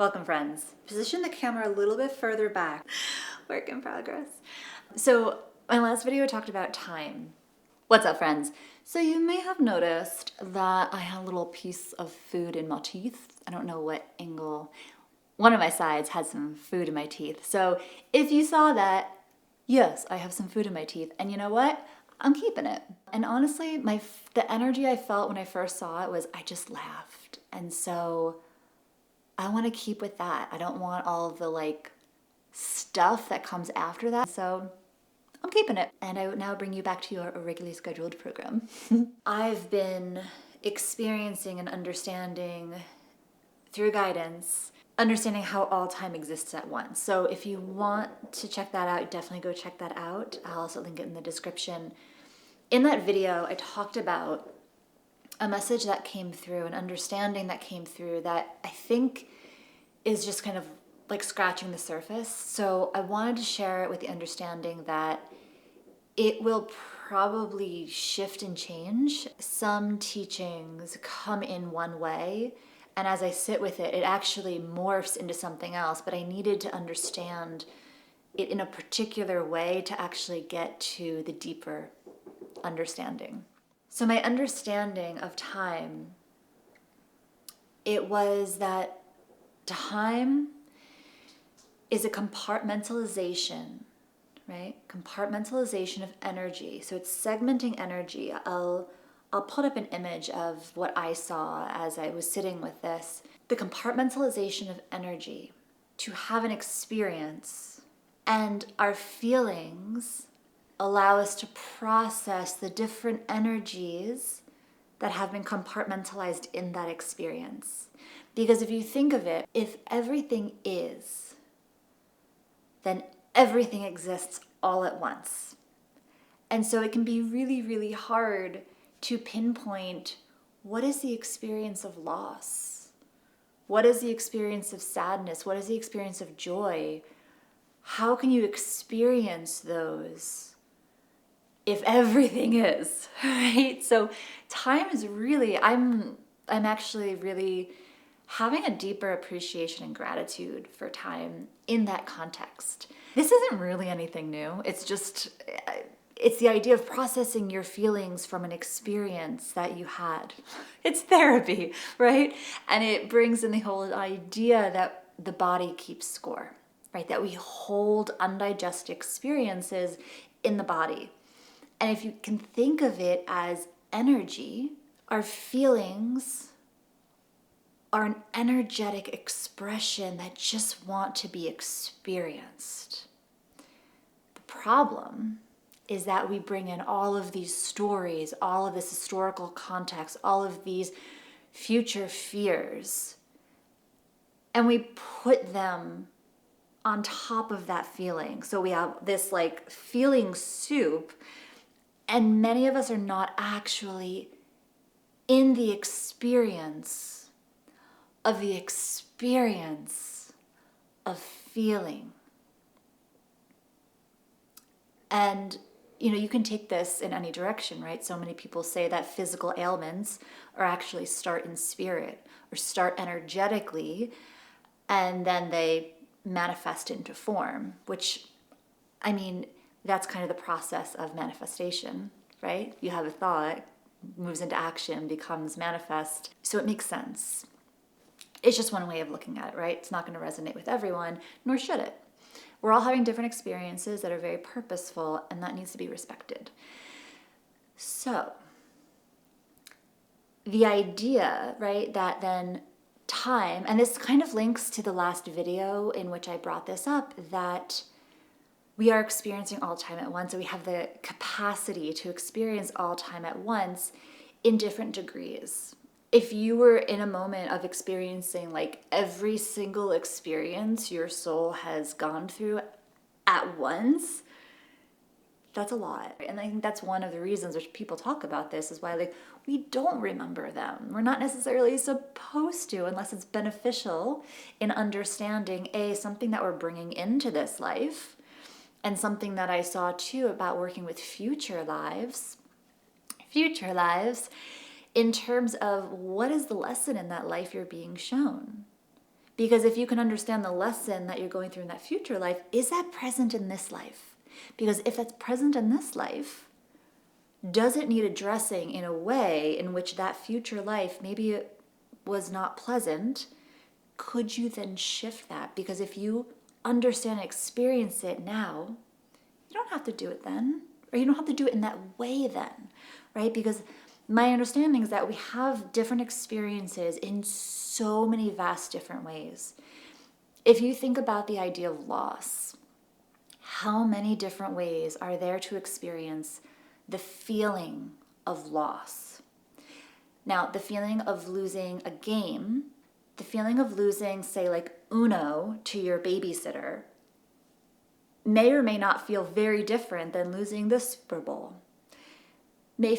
Welcome, friends. Position the camera a little bit further back. Work in progress. So my last video talked about time. What's up, friends? So you may have noticed that I had a little piece of food in my teeth. I don't know what angle. One of my sides had some food in my teeth. So if you saw that, yes, I have some food in my teeth. And you know what? I'm keeping it. And honestly, the energy I felt when I first saw it was I just laughed. And so I want to keep with that. I don't want all of the stuff that comes after that. So I'm keeping it. And I would now bring you back to your regularly scheduled program. I've been experiencing and understanding through guidance, understanding how all time exists at once. So if you want to check that out, definitely go check that out. I'll also link it in the description. In that video, I talked about a message that came through, an understanding that came through that I think is just kind of like scratching the surface. So I wanted to share it with the understanding that it will probably shift and change. Some teachings come in one way, and as I sit with it, it actually morphs into something else, but I needed to understand it in a particular way to actually get to the deeper understanding. So my understanding of time, it was that time is a compartmentalization, right? Compartmentalization of energy. So it's segmenting energy. I'll put up an image of what I saw as I was sitting with this. The compartmentalization of energy to have an experience, and our feelings allow us to process the different energies that have been compartmentalized in that experience. Because if you think of it, if everything is, then everything exists all at once. And so it can be really, really hard to pinpoint what is the experience of loss? What is the experience of sadness? What is the experience of joy? How can you experience those if everything is, right? So time is really, I'm actually really having a deeper appreciation and gratitude for time in that context. This isn't really anything new. It's the idea of processing your feelings from an experience that you had. It's therapy, right? And it brings in the whole idea that the body keeps score, right? That we hold undigested experiences in the body. And if you can think of it as energy, our feelings are an energetic expression that just want to be experienced. The problem is that we bring in all of these stories, all of this historical context, all of these future fears, and we put them on top of that feeling. So we have this feeling soup, and many of us are not actually in the experience of feeling. And, you can take this in any direction, right? So many people say that physical ailments are actually start in spirit or start energetically, and then they manifest into form, which, that's kind of the process of manifestation, right? You have a thought, moves into action, becomes manifest. So it makes sense. It's just one way of looking at it, right? It's not going to resonate with everyone, nor should it. We're all having different experiences that are very purposeful, and that needs to be respected. So the idea, right, that then time, and this kind of links to the last video in which I brought this up, that we are experiencing all time at once, and we have the capacity to experience all time at once in different degrees. If you were in a moment of experiencing every single experience your soul has gone through at once, that's a lot. And I think that's one of the reasons which people talk about this is why we don't remember them. We're not necessarily supposed to, unless it's beneficial in understanding something that we're bringing into this life. And something that I saw too about working with future lives, in terms of what is the lesson in that life you're being shown. Because if you can understand the lesson that you're going through in that future life, is that present in this life? Because if that's present in this life, does it need addressing in a way in which that future life, maybe it was not pleasant, could you then shift that? Because if you understand and experience it now, you don't have to do it then, or you don't have to do it in that way then, right? Because my understanding is that we have different experiences in so many vast different ways. If you think about the idea of loss, how many different ways are there to experience the feeling of loss? Now, the feeling of losing a game, the feeling of losing, say, like Uno to your babysitter, may or may not feel very different than losing the Super Bowl. Will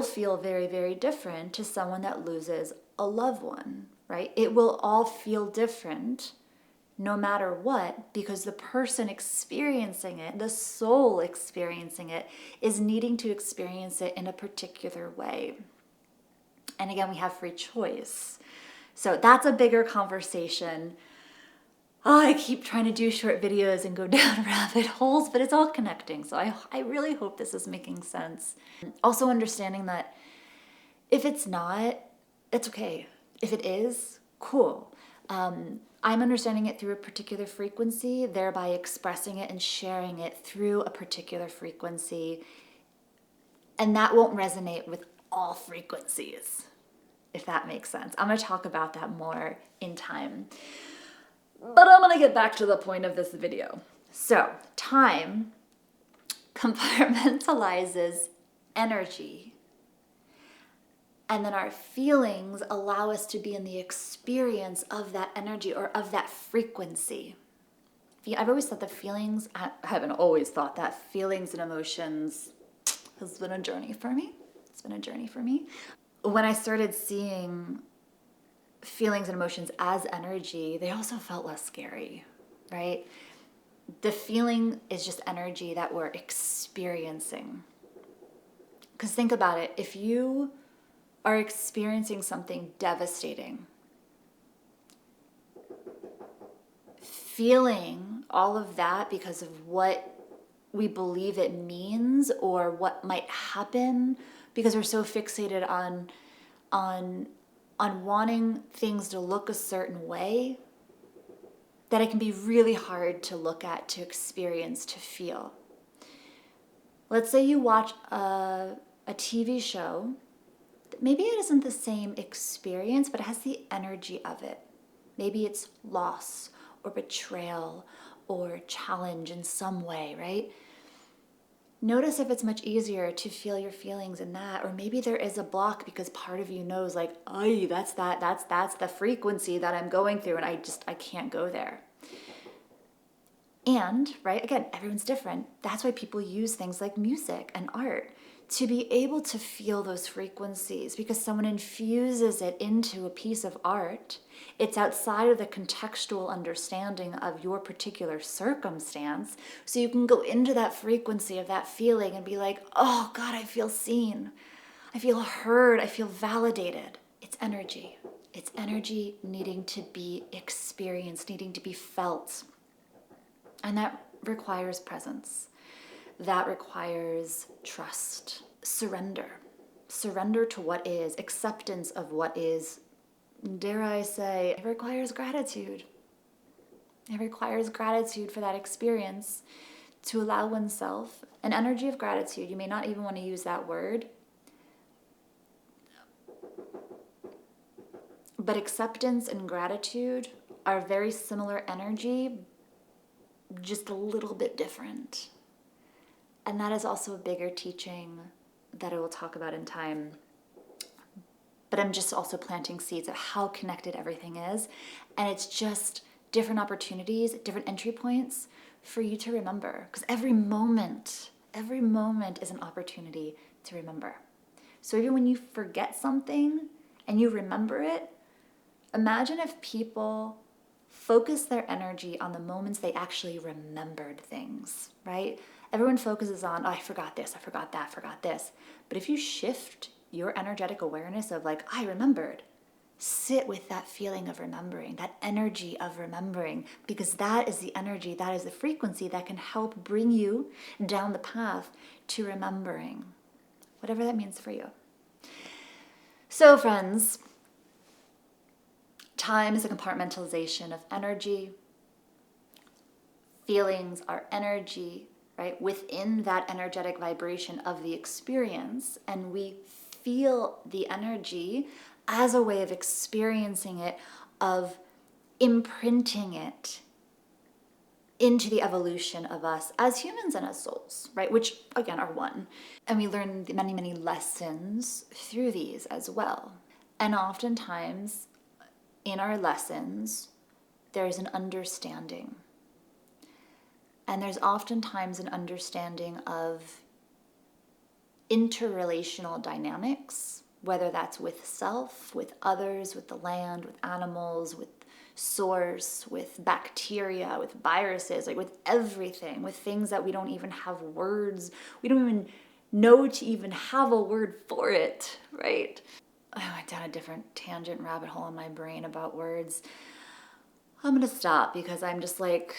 feel very, very different to someone that loses a loved one, right? It will all feel different no matter what, because the person experiencing it, the soul experiencing it, is needing to experience it in a particular way. And again, we have free choice. So that's a bigger conversation. Oh, I keep trying to do short videos and go down rabbit holes, but it's all connecting. So I really hope this is making sense. Also understanding that if it's not, it's okay. If it is, cool. I'm understanding it through a particular frequency, thereby expressing it and sharing it through a particular frequency. And that won't resonate with all frequencies, if that makes sense. I'm going to talk about that more in time. But I'm going to get back to the point of this video. So, time compartmentalizes energy. And then our feelings allow us to be in the experience of that energy or of that frequency. I've always thought that feelings, I haven't always thought that feelings and emotions has been a journey for me. It's been a journey for me. When I started seeing feelings and emotions as energy, they also felt less scary, right? The feeling is just energy that we're experiencing. Because think about it, if you are experiencing something devastating, feeling all of that because of what we believe it means or what might happen, because we're so fixated on wanting things to look a certain way, that it can be really hard to look at, to experience, to feel. Let's say you watch a TV show. Maybe it isn't the same experience, but it has the energy of it. Maybe it's loss or betrayal or challenge in some way, right? Notice if it's much easier to feel your feelings in that, or maybe there is a block because part of you knows like, oh, that's the frequency that I'm going through and I can't go there. And, right, again, everyone's different. That's why people use things like music and art to be able to feel those frequencies, because someone infuses it into a piece of art. It's outside of the contextual understanding of your particular circumstance. So you can go into that frequency of that feeling and be like, oh God, I feel seen. I feel heard. I feel validated. It's energy. It's energy needing to be experienced, needing to be felt. And that requires presence. That requires trust, surrender to what is, acceptance of what is. Dare I say, it requires gratitude. It requires gratitude for that experience, to allow oneself an energy of gratitude. You may not even want to use that word, but acceptance and gratitude are very similar energy, just a little bit different. And that is also a bigger teaching that I will talk about in time. But I'm just also planting seeds of how connected everything is. And it's just different opportunities, different entry points for you to remember. Because every moment is an opportunity to remember. So even when you forget something and you remember it, imagine if people focus their energy on the moments they actually remembered things, right? Everyone focuses on, oh, I forgot this, I forgot that, I forgot this. But if you shift your energetic awareness of like, I remembered, sit with that feeling of remembering, that energy of remembering, because that is the energy, that is the frequency that can help bring you down the path to remembering, whatever that means for you. So, friends, time is a compartmentalization of energy. Feelings are energy, right? Within that energetic vibration of the experience, and we feel the energy as a way of experiencing it, of imprinting it into the evolution of us as humans and as souls, right? Which, again, are one. And we learn many, many lessons through these as well. And oftentimes, in our lessons, there's an understanding. And there's oftentimes an understanding of interrelational dynamics, whether that's with self, with others, with the land, with animals, with source, with bacteria, with viruses, like with everything, with things that we don't even have words. We don't even know to even have a word for it, right? I went down a different tangent rabbit hole in my brain about words. I'm gonna stop because I'm just like,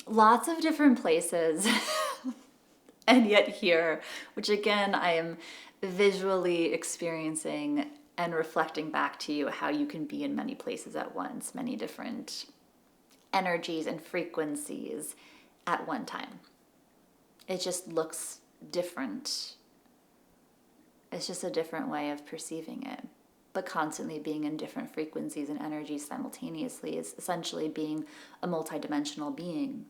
lots of different places and yet here, which again, I am visually experiencing and reflecting back to you how you can be in many places at once, many different energies and frequencies at one time. It just looks different. It's just a different way of perceiving it. But constantly being in different frequencies and energies simultaneously is essentially being a multidimensional being.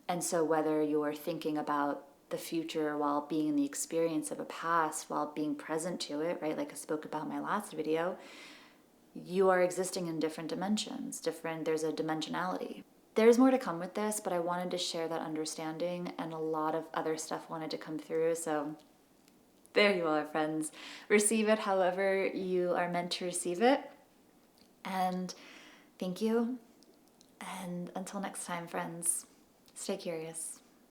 And so whether you're thinking about the future while being in the experience of a past, while being present to it, right? Like I spoke about in my last video, you are existing in different dimensions, there's a dimensionality. There's more to come with this, but I wanted to share that understanding, and a lot of other stuff wanted to come through. So there you are, friends. Receive it however you are meant to receive it. And thank you. And until next time, friends, stay curious.